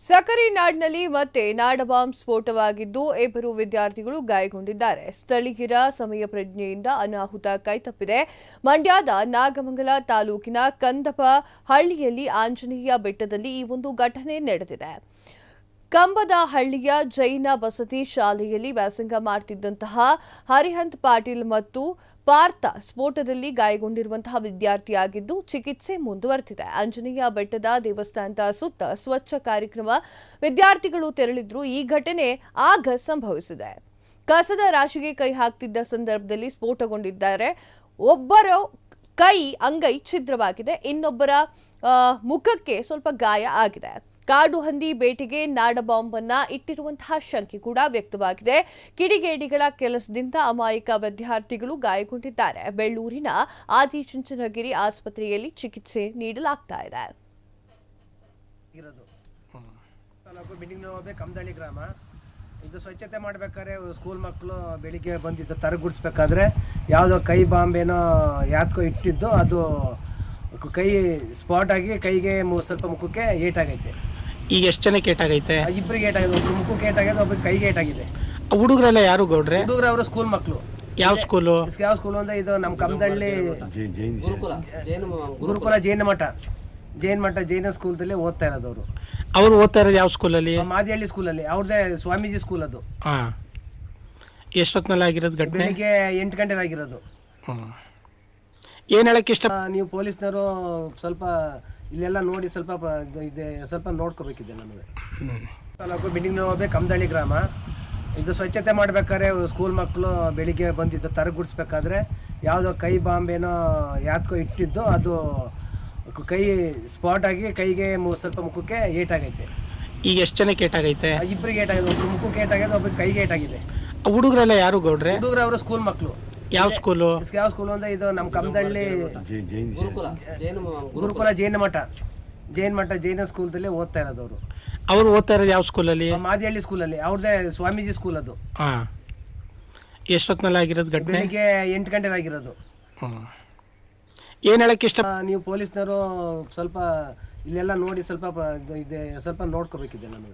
ಸಕರಿ ನಾಡಿನಲ್ಲಿ ಮತ್ತೆ ನಾಡಬಾಂಬ್ ಸ್ಫೋಟವಾಗಿದ್ದು ಇಬ್ಬರು ವಿದ್ಯಾರ್ಥಿಗಳು ಗಾಯಗೊಂಡಿದ್ದಾರೆ. ಸ್ಥಳೀಯರ ಸಮಯ ಪ್ರಜ್ಞೆಯಿಂದ ಅನಾಹುತ ಕೈತಪ್ಪಿದೆ. ಮಂಡ್ಯದ ನಾಗಮಂಗಲ ತಾಲೂಕಿನ ಕಂದಪಹಳ್ಳಿಯಲ್ಲಿ ಆಂಜನೇಯ ಬೆಟ್ಟದಲ್ಲಿ ಈ ಒಂದು ಘಟನೆ ನಡೆದಿದೆ. ಕಂಬದಹಳ್ಳಿಯ ಜೈನ ವಸತಿ ಶಾಲೆಯಲ್ಲಿ ವ್ಯಾಸಂಗ ಮಾಡುತ್ತಿದ್ದಂತಹ ಹರಿಹಂತ್ ಪಾಟೀಲ್ ಮತ್ತು ಪಾರ್ಥ ಸ್ಫೋಟದಲ್ಲಿ ಗಾಯಗೊಂಡಿರುವಂತಹ ವಿದ್ಯಾರ್ಥಿಯಾಗಿದ್ದು ಚಿಕಿತ್ಸೆ ಮುಂದುವರೆದಿದೆ. ಆಂಜನೇಯ ಬೆಟ್ಟದ ದೇವಸ್ಥಾನದ ಸುತ್ತ ಸ್ವಚ್ಛ ಕಾರ್ಯಕ್ರಮ ವಿದ್ಯಾರ್ಥಿಗಳು ತೆರಳಿದ್ರು. ಈ ಘಟನೆ ಆಗ ಸಂಭವಿಸಿದೆ. ಕಸದ ರಾಶಿಗೆ ಕೈ ಹಾಕ್ತಿದ್ದ ಸಂದರ್ಭದಲ್ಲಿ ಸ್ಫೋಟಗೊಂಡಿದ್ದಾರೆ. ಒಬ್ಬರ ಅಂಗೈ ಛಿದ್ರವಾಗಿದೆ, ಇನ್ನೊಬ್ಬರ ಮುಖಕ್ಕೆ ಸ್ವಲ್ಪ ಗಾಯ ಆಗಿದೆ. ಕಾಡು ಹಂದಿ ಬೇಟೆಗೆ ನಾಡಬಾಂಬ್ ಅನ್ನ ಇಟ್ಟಿರುವಂತಹ ಶಂಕೆ ಕೂಡ ವ್ಯಕ್ತವಾಗಿದೆ. ಕಿಡಿಗೇಡಿಗಳ ಕೆಲಸದಿಂದ ಅಮಾಯಕ ವಿದ್ಯಾರ್ಥಿಗಳು ಗಾಯಗೊಂಡಿದ್ದಾರೆ. ಬೆಳ್ಳೂರಿನ ಆದಿಚುಂಚನಗಿರಿ ಆಸ್ಪತ್ರೆಯಲ್ಲಿ ಚಿಕಿತ್ಸೆ ನೀಡಲಾಗ್ತಾ ಇದೆ. ಕಮದಳ್ಳಿ ಗ್ರಾಮ ಇದು ಸ್ವಚ್ಛತೆ ಮಾಡಬೇಕಾದ್ರೆ ಸ್ಕೂಲ್ ಮಕ್ಕಳು ಬೆಳಿಗ್ಗೆ ಬಂದಿದ್ದು ತರಗುಡಿಸ್ಬೇಕಾದ್ರೆ ಯಾವುದೋ ಕೈ ಬಾಂಬೇನೋ ಯಾತ್ಕೋ ಇಟ್ಟಿದ್ದು ಅದು ಕೈ ಸ್ಪಾಟ್ ಆಗಿ ಕೈಗೆ ಸ್ವಲ್ಪ ಮುಖಕ್ಕೆ ಏಟಾಗೈತೆ. ಈಗ ಎಷ್ಟು ಜನಕ್ಕೆ ಏಟಾಗೈತೆ? ಇಬ್ಬರಿಗೆ ಏಟಾಗಿದೆ. ಒಬ್ರು ಮುಖಕ್ಕೆ ಏಟಾಗಿದೆ, ಒಬ್ಬರಿಗೆ ಕೈಗೆ ಏಟಾಗಿದೆ. ಹುಡುಗರೆಲ್ಲ ಯಾರು ಗೌಡ್ರೆ? ಹುಡುಗರು ಅವರು ಸ್ಕೂಲ್ ಮಕ್ಕಳು. ಯಾವ ಸ್ಕೂಲು? ಯಾವ ಸ್ಕೂಲ್ ಅಂದ್ರೆ ಇದು ನಮ್ಮ ಕಮದಳ್ಳಿ ಗುರುಕುಲ ಜೈನ ಮಠ ಜೈನ ಸ್ಕೂಲ್ದಲ್ಲಿ ಓದ್ತಾ ಇರೋದು ಅವರು. ಅವ್ರು ಓದ್ತಾ ಇರೋದು ಯಾವ ಸ್ಕೂಲಲ್ಲಿ? ಮಾದಿಹಳ್ಳಿ ಸ್ಕೂಲಲ್ಲಿ. ಅವ್ರದ್ದೇ ಸ್ವಾಮೀಜಿ ಸ್ಕೂಲ್ ಅದು. ಎಷ್ಟೊತ್ತಿನಲ್ಲಿ ಆಗಿರೋದು ಘಟನೆ? ಬೆಳಿಗ್ಗೆ 8 ಗಂಟೆಗೆ ಆಗಿರೋದು. ಏನು ಹೇಳಕ್ಕೆ ಇಷ್ಟ? ನೀವು ಪೊಲೀಸ್ನವರು ಸ್ವಲ್ಪ ಇಲ್ಲೆಲ್ಲ ನೋಡಿ ಸ್ವಲ್ಪ ನೋಡ್ಕೋಬೇಕಿದೆ. ನಮಗೆ ತಾಲೂಕು ಬಿಂಡಿಂಗ್ ಕಮದಳ್ಳಿ ಗ್ರಾಮ ಇದು ಸ್ವಚ್ಛತೆ ಮಾಡಬೇಕಾದ್ರೆ ಸ್ಕೂಲ್ ಮಕ್ಕಳು ಬೆಳಿಗ್ಗೆ ಬಂದಿದ್ದು ತರಗುಡಿಸ್ಬೇಕಾದ್ರೆ ಯಾವುದೋ ಕೈ ಬಾಂಬೇನೋ ಯಾತ್ಕೋ ಇಟ್ಟಿದ್ದು ಅದು ಕೈ ಸ್ಪಾಟ್ ಆಗಿ ಕೈಗೆ ಸ್ವಲ್ಪ ಮುಖಕ್ಕೆ ಏಟಾಗೈತೆ. ಈಗ ಎಷ್ಟು ಜನಕ್ಕೆ ಏಟಾಗೈತೆ? ಇಬ್ಬರಿಗೆ ಏಟಾಗಿದೆ. ಒಬ್ರು ಮುಖಕ್ಕೆ ಏಟಾಗಿದೆ, ಒಬ್ಬರಿಗೆ ಕೈಗೆ ಏಟಾಗಿದೆ. ಹುಡುಗರೆಲ್ಲ ಯಾರು ಗೌಡ್ರೆ? ಹುಡುಗರು ಅವರು ಸ್ಕೂಲ್ ಮಕ್ಕಳು. ಯಾವ ಸ್ಕೂಲು? ಯಾವ ಸ್ಕೂಲ್ ಅಂದ್ರೆ ಇದು ನಮ್ಮ ಕಮದಳ್ಳಿ ಗುರುಕುಲ ಜೈನ ಮಠ ಜೈನ ಸ್ಕೂಲ್ದಲ್ಲಿ ಓದ್ತಾ ಇರೋದು ಅವರು. ಅವ್ರು ಓದ್ತಾ ಇರೋದು ಯಾವ ಸ್ಕೂಲಲ್ಲಿ? ಮಾದಿಹಳ್ಳಿ ಸ್ಕೂಲಲ್ಲಿ. ಅವ್ರದ್ದೇ ಸ್ವಾಮೀಜಿ ಸ್ಕೂಲ್ ಅದು. ಎಷ್ಟೊತ್ತಿನಲ್ಲಿ ಆಗಿರೋದು ಘಟನೆ? ಬೆಳಿಗ್ಗೆ 8 ಗಂಟೆಗೆ ಆಗಿರೋದು. ಏನು ಹೇಳಕ್ಕೆ ಇಷ್ಟ? ನೀವು ಪೊಲೀಸ್ನವರು ಸ್ವಲ್ಪ ಇಲ್ಲೆಲ್ಲ ನೋಡಿ ಸ್ವಲ್ಪ ನೋಡ್ಕೋಬೇಕಿದೆ. ನಮಗೆ